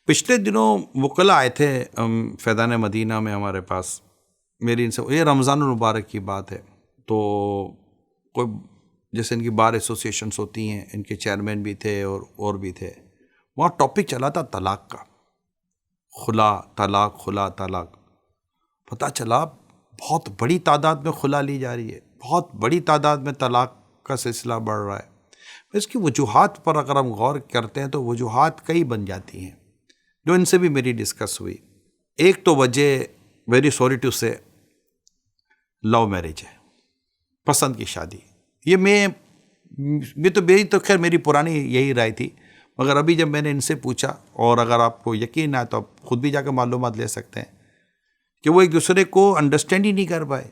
پچھلے دنوں وکلاء آئے تھے فیضان مدینہ میں ہمارے پاس. میری ان سے یہ رمضان المبارک کی بات ہے، تو کوئی جیسے ان کی بار ایسوسیشنس ہوتی ہیں، ان کے چیئرمین بھی تھے اور بھی تھے. وہاں ٹاپک چلا تھا طلاق کا، خلا طلاق خلا طلاق. پتہ چلا بہت بڑی تعداد میں خلا لی جا رہی ہے، بہت بڑی تعداد میں طلاق کا سلسلہ بڑھ رہا ہے. اس کی وجوہات پر اگر ہم غور کرتے ہیں تو وجوہات کئی بن جاتی ہیں، جو ان سے بھی میری ڈسکس ہوئی. ایک تو وجہ ویری سوری ٹو سے لو میرج ہے، پسند کی شادی. یہ تو خیر میری پرانی یہی رائے تھی، مگر ابھی جب میں نے ان سے پوچھا، اور اگر آپ کو یقین ہے تو آپ خود بھی جا کے معلومات لے سکتے ہیں، کہ وہ ایک دوسرے کو انڈرسٹینڈ ہی نہیں کر پائے.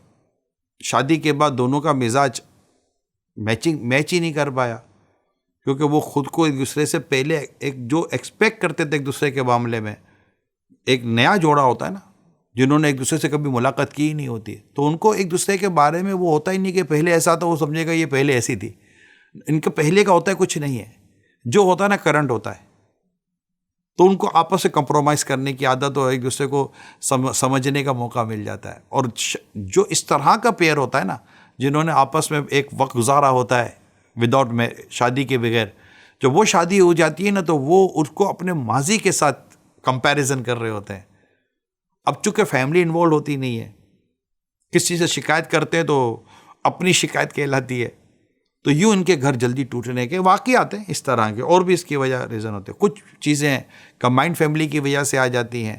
شادی کے بعد دونوں کا مزاج میچ ہی نہیں کر پایا، کیونکہ وہ خود کو ایک دوسرے سے پہلے ایک جو ایکسپیکٹ کرتے تھے ایک دوسرے کے معاملے میں، ایک نیا جوڑا ہوتا ہے نا، جنہوں نے ایک دوسرے سے کبھی ملاقات کی ہی نہیں ہوتی، تو ان کو ایک دوسرے کے بارے میں وہ ہوتا ہی نہیں کہ پہلے ایسا تھا، وہ سمجھے گا یہ پہلے ایسی تھی. ان کا پہلے کا ہوتا ہے کچھ نہیں ہے، جو ہوتا ہے نا کرنٹ ہوتا ہے. تو ان کو آپس سے کمپرومائز کرنے کی عادت اور ایک دوسرے کو سمجھنے کا موقع مل جاتا ہے. اور جو اس طرح کا پیئر ہوتا ہے نا، جنہوں نے آپس میں ایک وقت گزارا ہوتا ہے وداؤٹ میں شادی کے بغیر، جب وہ شادی ہو جاتی ہے نا تو وہ اس کو اپنے ماضی کے ساتھ کمپیریزن کر رہے ہوتے ہیں. اب چونکہ فیملی انوالو ہوتی نہیں ہے، کسی سے شکایت کرتے ہیں تو اپنی شکایت کہلاتی ہے، تو یوں ان کے گھر جلدی ٹوٹنے کے واقعات ہیں اس طرح کے. اور بھی اس کی وجہ ریزن ہوتے ہیں، کچھ چیزیں کمبائنڈ فیملی کی وجہ سے آ جاتی ہیں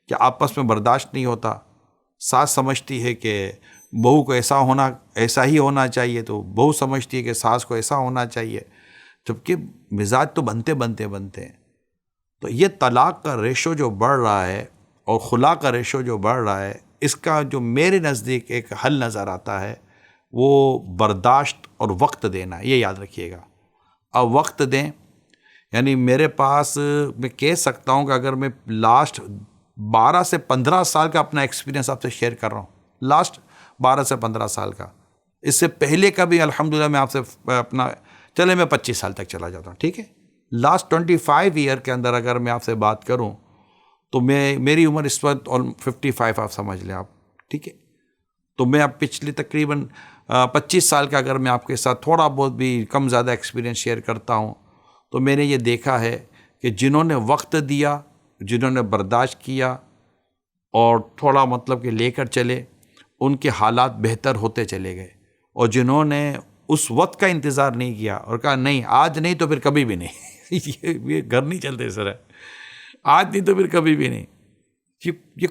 کہ آپس میں برداشت نہیں ہوتا. ساس سمجھتی ہے کہ بہو کو ایسا ہی ہونا چاہیے، تو بہو سمجھتی ہے کہ ساس کو ایسا ہونا چاہیے، جبکہ مزاج تو بنتے ہیں. تو یہ طلاق کا ریشو جو بڑھ رہا ہے اور خلا کا ریشو جو بڑھ رہا ہے، اس کا جو میرے نزدیک ایک حل نظر آتا ہے وہ برداشت اور وقت دینا. یہ یاد رکھیے گا، اب وقت دیں. یعنی میرے پاس میں کہہ سکتا ہوں کہ اگر میں لاسٹ 12 سے 15 سال کا اپنا ایکسپیرینس آپ سے شیئر کر رہا ہوں، لاسٹ 12 سے 15 سال کا، اس سے پہلے کا بھی الحمدللہ میں آپ سے اپنا چلے میں 25 سال تک چلا جاتا ہوں، ٹھیک ہے. لاسٹ 25 ایئر کے اندر اگر میں آپ سے بات کروں تو میری عمر اس وقت 55 آپ سمجھ لیں آپ، ٹھیک ہے. تو میں اب پچھلے تقریباً 25 سال کا اگر میں آپ کے ساتھ تھوڑا بہت بھی کم زیادہ ایکسپیرینس شیئر کرتا ہوں، تو میں نے یہ دیکھا ہے کہ جنہوں نے وقت دیا، جنہوں نے برداشت کیا اور تھوڑا مطلب کہ لے کر چلے، ان کے حالات بہتر ہوتے چلے گئے. اور جنہوں نے اس وقت کا انتظار نہیں کیا اور کہا نہیں آج نہیں تو پھر کبھی بھی نہیں یہ گھر نہیں چلتے سر، آج نہیں تو پھر کبھی بھی نہیں.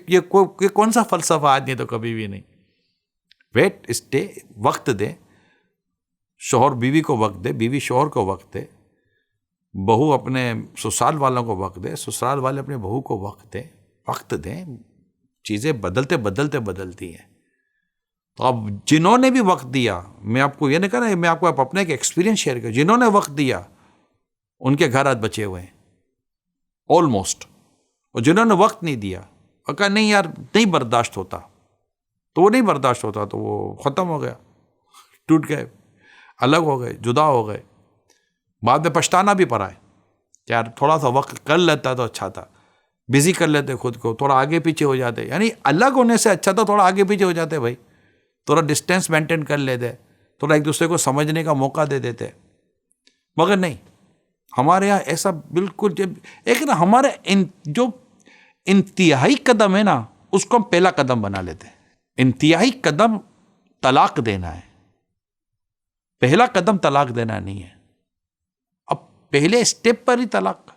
یہ کون سا فلسفہ آج نہیں تو کبھی بھی نہیں. ویٹ اسٹے، وقت دے. شوہر بیوی کو وقت دے، بیوی شوہر کو وقت دے، بہو اپنے سسرال والوں کو وقت دے، سسرال والے اپنے بہو کو وقت دیں. وقت دیں، چیزیں بدلتی ہیں. تو اب جنہوں نے بھی وقت دیا، میں آپ کو یہ نہیں کہہ رہا، میں آپ کو اپنا ایک ایکسپیرینس شیئر کروں، جنہوں نے وقت دیا ان کے گھر آج بچے ہوئے ہیں آلموسٹ. اور جنہوں نے وقت نہیں دیا اور کہا نہیں یار نہیں برداشت ہوتا، تو وہ نہیں برداشت ہوتا، تو وہ ختم ہو گیا، ٹوٹ گئے، الگ ہو گئے، جدا ہو گئے. بعد میں پچھتانا بھی پڑا ہے کہ یار تھوڑا سا وقت کر لیتا تو اچھا تھا، بزی کر لیتے خود کو، تھوڑا آگے پیچھے ہو جاتے. یعنی الگ ہونے سے اچھا تھا تھوڑا آگے پیچھے ہو جاتے بھائی، تھوڑا ڈسٹینس مینٹین کر لیتے، تھوڑا ایک دوسرے کو سمجھنے کا موقع دے دیتے. مگر نہیں، ہمارے یہاں ایسا بالکل ایک نا ہمارے جو انتہائی قدم ہے نا اس کو ہم پہلا قدم بنا لیتے ہیں. انتہائی قدم طلاق دینا ہے، پہلا قدم طلاق دینا نہیں ہے. اب پہلے اسٹیپ پر ہی طلاق،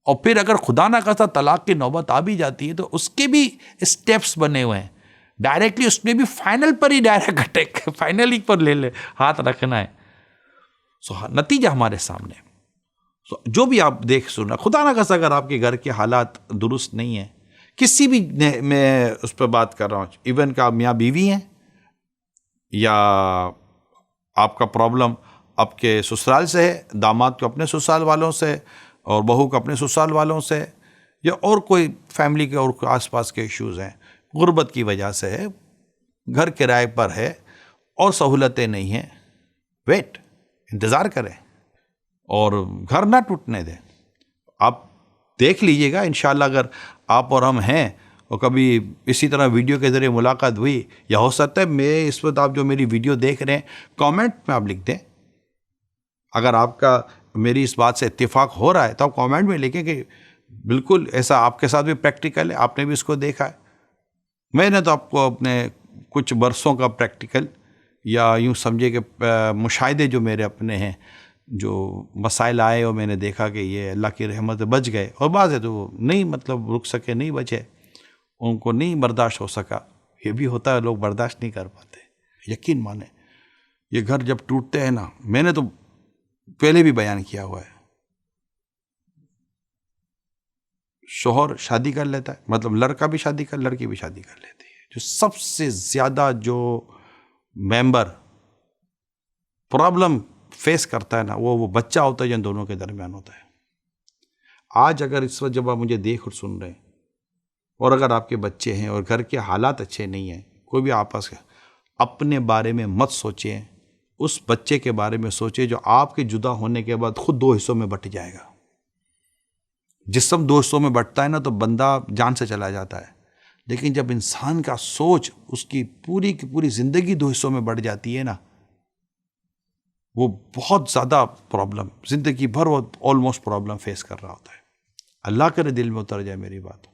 اور پھر اگر خدا نہ خواستہ طلاق کی نوبت آ بھی جاتی ہے تو اس کے بھی اسٹیپس بنے ہوئے ہیں. ڈائریکٹلی اس میں بھی فائنل پر ہی ڈائریکٹ اٹیک، فائنل ہی پر لے ہاتھ رکھنا ہے. نتیجہ ہمارے سامنے. جو بھی آپ دیکھ سنا، خدا نہ خواستہ اگر آپ کے گھر کے حالات درست نہیں ہیں، کسی بھی میں اس پہ بات کر رہا ہوں، ایون کہ آپ میاں بیوی ہیں یا آپ کا پرابلم آپ کے سسرال سے ہے، داماد کو اپنے سسرال والوں سے اور بہو کو اپنے سسرال والوں سے، یا اور کوئی فیملی کے اور آس پاس کے ایشوز ہیں، غربت کی وجہ سے ہے، گھر کرائے پر ہے اور سہولتیں نہیں ہیں، انتظار کریں اور گھر نہ ٹوٹنے دیں. آپ دیکھ لیجئے گا انشاءاللہ. اگر آپ اور ہم ہیں اور کبھی اسی طرح ویڈیو کے ذریعے ملاقات ہوئی، یا ہو سکتا ہے میں اس وقت آپ جو میری ویڈیو دیکھ رہے ہیں کامنٹ میں آپ لکھ دیں. اگر آپ کا میری اس بات سے اتفاق ہو رہا ہے تو آپ کامنٹ میں لکھیں کہ بالکل ایسا آپ کے ساتھ بھی پریکٹیکل ہے، آپ نے بھی اس کو دیکھا ہے. میں نے تو آپ کو اپنے کچھ برسوں کا پریکٹیکل، یا یوں سمجھے کہ مشاہدے جو میرے اپنے ہیں، جو مسائل آئے اور میں نے دیکھا کہ یہ اللہ کی رحمت بچ گئے، اور بعض ہے تو وہ نہیں مطلب رک سکے، نہیں بچے، ان کو نہیں برداشت ہو سکا. یہ بھی ہوتا ہے، لوگ برداشت نہیں کر پاتے. یقین مانیں یہ گھر جب ٹوٹتے ہیں نا، میں نے تو پہلے بھی بیان کیا ہوا ہے، شوہر شادی کر لیتا ہے، مطلب لڑکا بھی شادی کر، لڑکی بھی شادی کر لیتی ہے، جو سب سے زیادہ جو ممبر پرابلم فیس کرتا ہے نا، وہ بچہ ہوتا ہے، جن دونوں کے درمیان ہوتا ہے. آج اگر اس وقت جب آپ مجھے دیکھ اور سن رہے ہیں، اور اگر آپ کے بچے ہیں اور گھر کے حالات اچھے نہیں ہیں، کوئی بھی آپس کا اپنے بارے میں مت سوچیں، اس بچے کے بارے میں سوچیں جو آپ کے جدا ہونے کے بعد خود 2 حصوں میں بٹ جائے گا. جسم 2 حصوں میں بٹتا ہے نا تو بندہ جان سے چلا جاتا ہے، لیکن جب انسان کا سوچ، اس کی پوری زندگی 2 حصوں میں بٹ جاتی ہے نا، وہ بہت زیادہ پرابلم، زندگی بھر وہ آلموسٹ پرابلم فیس کر رہا ہوتا ہے. اللہ کرے دل میں اتر جائے میری بات.